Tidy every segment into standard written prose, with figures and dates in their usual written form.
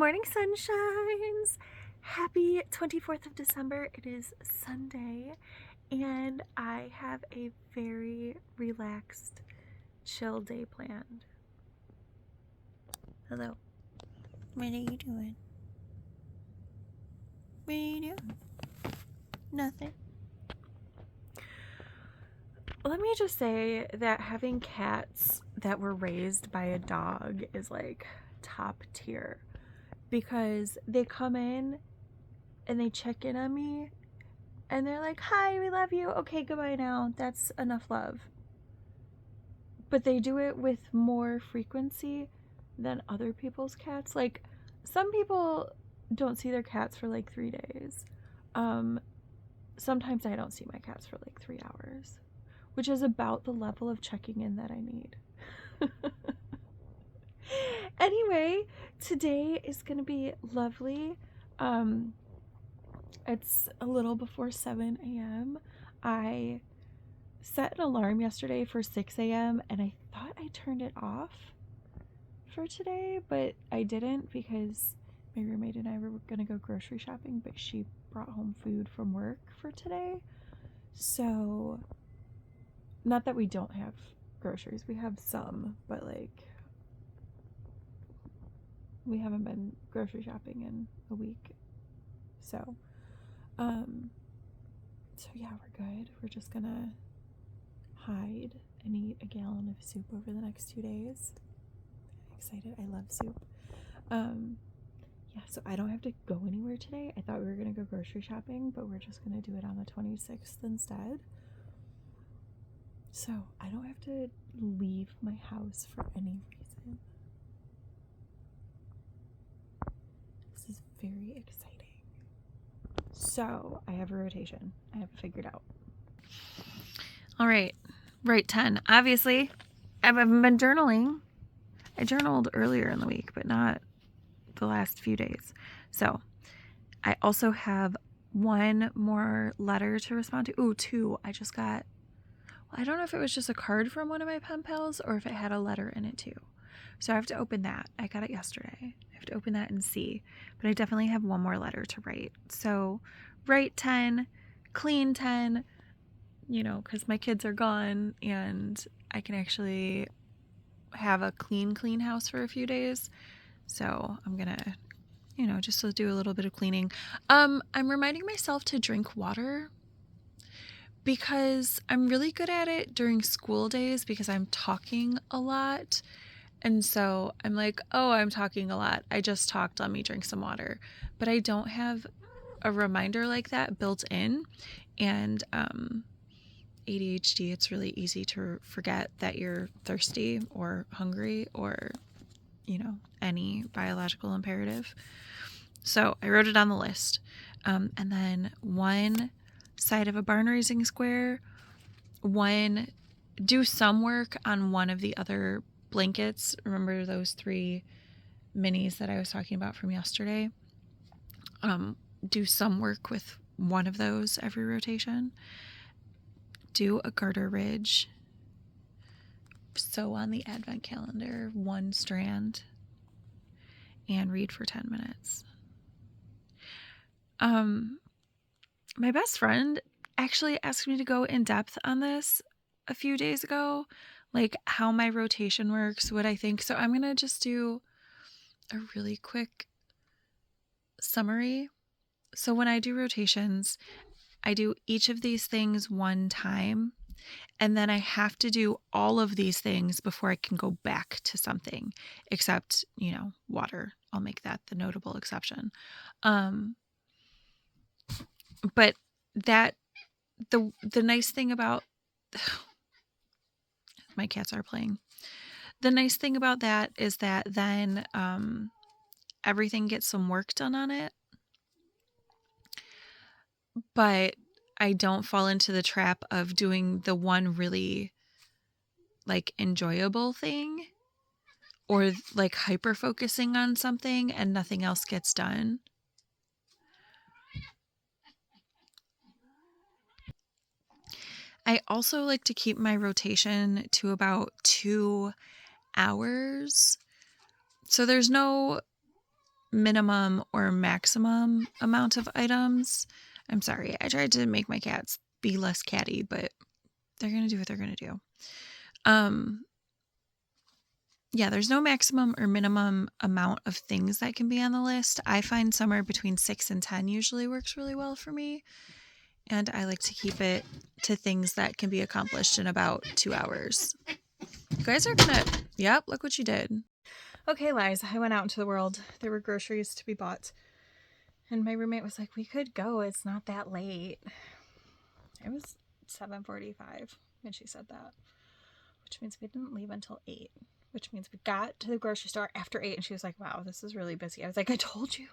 morning, sunshines. Happy 24th of December. It is Sunday, and I have a very relaxed, chill day planned. Hello. What are you doing? What are you doing? Nothing. Let me just say that having cats that were raised by a dog is like top tier, because they come in and they check in on me and they're like, "Hi, we love you. Okay, goodbye now." That's enough love. But they do it with more frequency than other people's cats. Like, some people don't see their cats for like 3 days. Sometimes I don't see my cats for like 3 hours, which is about the level of checking in that I need. Anyway, today is gonna be lovely. It's a little before 7 a.m. I set an alarm yesterday for 6 a.m. and I thought I turned it off for today, but I didn't, because my roommate and I were gonna go grocery shopping, but she brought home food from work for today. So, not that we don't have groceries, we have some, but like, we haven't been grocery shopping in a week. So yeah, we're good. We're just gonna hide and eat a gallon of soup over the next 2 days. I'm excited. I love soup. Yeah, so I don't have to go anywhere today. I thought we were gonna go grocery shopping, but we're just gonna do it on the 26th instead. So I don't have to leave my house for any reason. This is very exciting. So I have a rotation. I have it figured out. All right, right 10. Obviously, I haven't been journaling. I journaled earlier in the week, but not the last few days. So I also have one more letter to respond to. Ooh, two. I just got, I don't know if it was just a card from one of my pen pals or if it had a letter in it too. So I have to open that. I got it yesterday. I have to open that and see. But I definitely have one more letter to write. So write 10, clean 10, you know, because my kids are gone and I can actually have a clean house for a few days. So I'm going to, you know, just to do a little bit of cleaning. I'm reminding myself to drink water, because I'm really good at it during school days because I'm talking a lot. And so I'm like, oh, I'm talking a lot. I just talked. Let me drink some water. But I don't have a reminder like that built in. And ADHD, it's really easy to forget that you're thirsty or hungry or, you know, any biological imperative. So I wrote it on the list. And then one side of a barn raising square, do some work on one of the other blankets. Remember those 3 minis that I was talking about from yesterday? Do some work with one of those every rotation. Do a garter ridge. Sew on the advent calendar 1 strand. And read for 10 minutes. My best friend actually asked me to go in depth on this a few days ago, like how my rotation works, what I think. So I'm going to just do a really quick summary. So when I do rotations, I do each of these things 1 time, and then I have to do all of these things before I can go back to something, except, you know, water. I'll make that the notable exception. But that, the nice thing about, my cats are playing. The nice thing about that is that then everything gets some work done on it. But I don't fall into the trap of doing the one really like enjoyable thing, or like hyper focusing on something and nothing else gets done. I also like to keep my rotation to about 2 hours. So there's no minimum or maximum amount of items. I'm sorry, I tried to make my cats be less catty, but they're going to do what they're going to do. Yeah, there's no maximum or minimum amount of things that can be on the list. I find somewhere between 6 and 10 usually works really well for me. And I like to keep it to things that can be accomplished in about 2 hours. You guys are gonna, yep, look what you did. Okay, Liz, I went out into the world. There were groceries to be bought. And my roommate was like, we could go. It's not that late. It was 7:45 when she said that, which means we didn't leave until 8, which means we got to the grocery store after 8. And she was like, wow, this is really busy. I was like, I told you.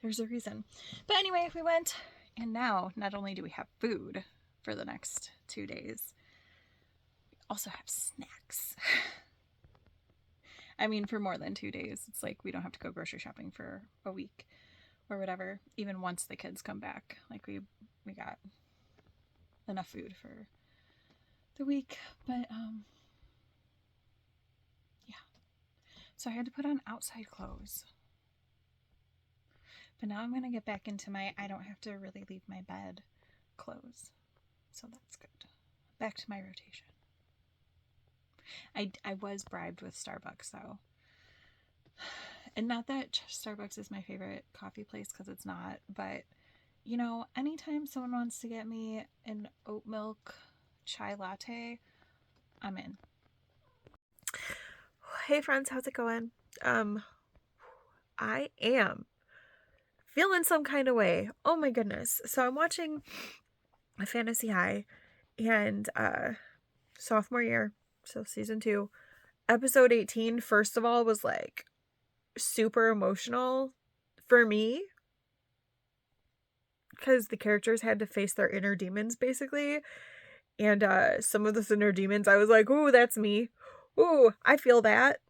There's a reason. But anyway, we went. And now, not only do we have food for the next 2 days, we also have snacks. I mean, for more than 2 days. It's like we don't have to go grocery shopping for a week or whatever, even once the kids come back. Like we got enough food for the week. But yeah. So I had to put on outside clothes. But now I'm going to get back into my I don't have to really leave my bed clothes. So that's good. Back to my rotation. I was bribed with Starbucks though. And not that Starbucks is my favorite coffee place, because it's not. But, you know, anytime someone wants to get me an oat milk chai latte, I'm in. Hey friends, how's it going? I am feeling some kind of way. Oh my goodness. So I'm watching a Fantasy High, and sophomore year, so season 2, episode 18, first of all, was like super emotional for me because the characters had to face their inner demons basically. And some of those inner demons, I was like, ooh, that's me. Ooh, I feel that.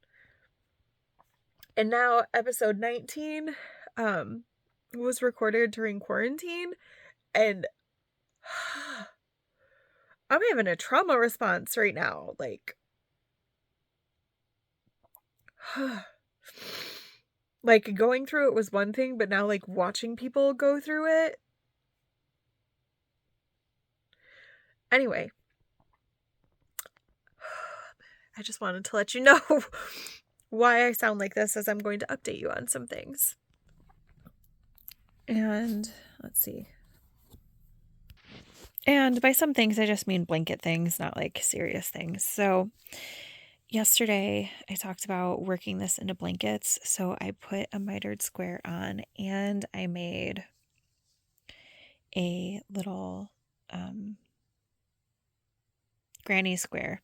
And now episode 19 was recorded during quarantine, and I'm having a trauma response right now. Like, like going through it was one thing, but now like watching people go through it. Anyway, I just wanted to let you know why I sound like this, as I'm going to update you on some things. And let's see. And by some things, I just mean blanket things, not like serious things. So yesterday, I talked about working this into blankets. So I put a mitered square on, and I made a little granny square.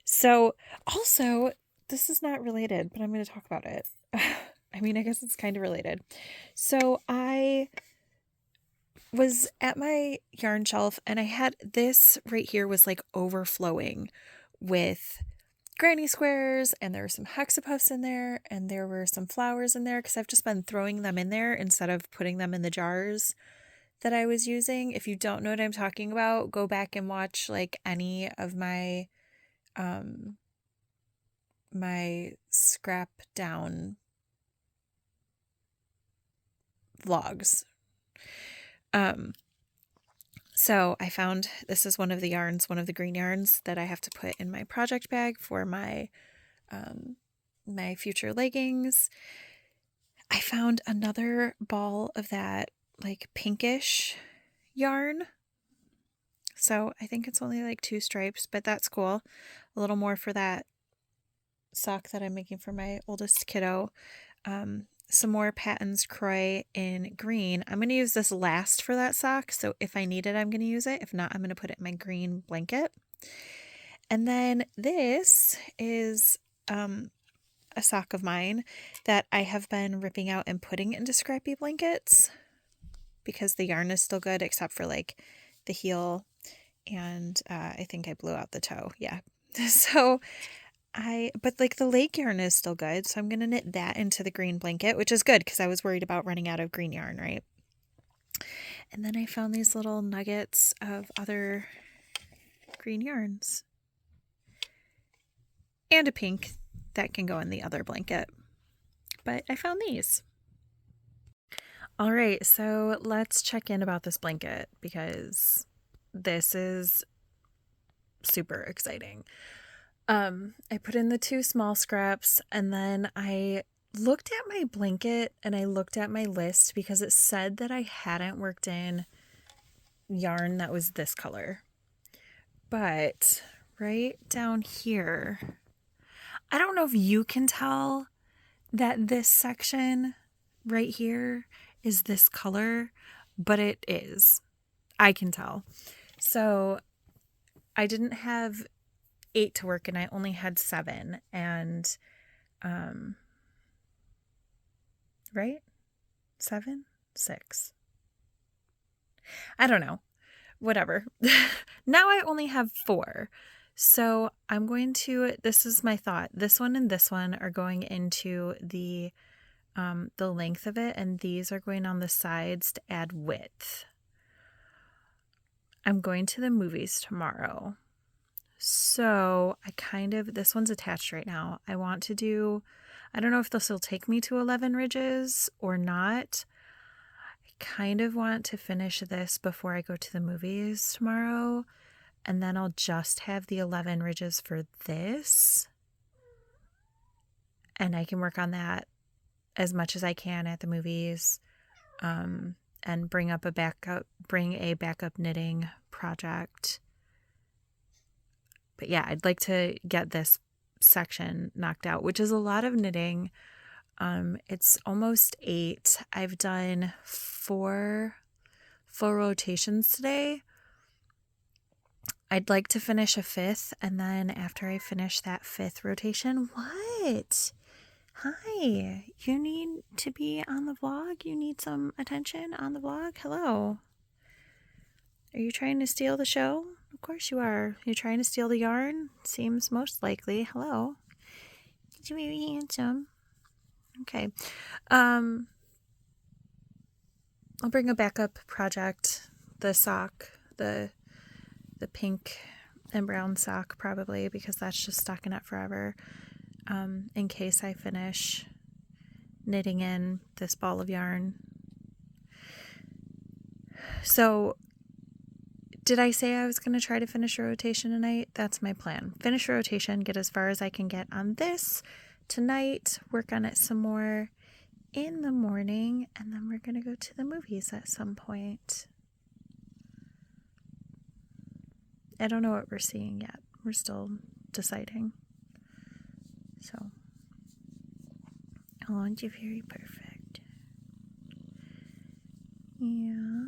So also, this is not related, but I'm going to talk about it. I mean, I guess it's kind of related. So I was at my yarn shelf, and I had this right here was like overflowing with granny squares, and there were some hexapuffs in there, and there were some flowers in there, because I've just been throwing them in there instead of putting them in the jars that I was using. If you don't know what I'm talking about, go back and watch like any of my my scrap down vlogs. So I found, this is one of the yarns, one of the green yarns that I have to put in my project bag for my my future leggings. I found another ball of that like pinkish yarn. So I think it's only like 2 stripes, but that's cool. A little more for that sock that I'm making for my oldest kiddo. Some more Patton's Croy in green. I'm going to use this last for that sock, so if I need it, I'm going to use it. If not, I'm going to put it in my green blanket. And then this is a sock of mine that I have been ripping out and putting into scrappy blankets because the yarn is still good, except for like the heel, and I think I blew out the toe. Yeah. So but like the leg yarn is still good, so I'm going to knit that into the green blanket, which is good because I was worried about running out of green yarn, right? And then I found these little nuggets of other green yarns. And a pink that can go in the other blanket. But I found these. All right, so let's check in about this blanket because this is super exciting. I put in the 2 small scraps, and then I looked at my blanket and I looked at my list because it said that I hadn't worked in yarn that was this color. But right down here, I don't know if you can tell that this section right here is this color, but it is. I can tell. So I didn't have 8 to work and I only had 7, and right? 7? 6. I don't know. Whatever. Now I only have 4. So I'm going to, this is my thought. This one and this one are going into the length of it, and these are going on the sides to add width. I'm going to the movies tomorrow. So this one's attached right now. I don't know if this will take me to 11 ridges or not. I kind of want to finish this before I go to the movies tomorrow, and then I'll just have the 11 ridges for this. And I can work on that as much as I can at the movies, and bring a backup knitting project. But yeah, I'd like to get this section knocked out, which is a lot of knitting. It's almost 8. I've done 4 full rotations today. I'd like to finish a 5th, and then after I finish that 5th rotation, what? Hi, you need to be on the vlog? You need some attention on the vlog? Hello. Are you trying to steal the show? Of course you are. You're trying to steal the yarn? Seems most likely. Hello. You're very handsome. Okay. I'll bring a backup project. The sock, the pink and brown sock probably, because that's just stocking up forever. In case I finish knitting in this ball of yarn. So, did I say I was going to try to finish a rotation tonight? That's my plan. Finish a rotation, get as far as I can get on this tonight, work on it some more in the morning, and then we're going to go to the movies at some point. I don't know what we're seeing yet. We're still deciding. So, oh, aren't you very perfect? Yeah.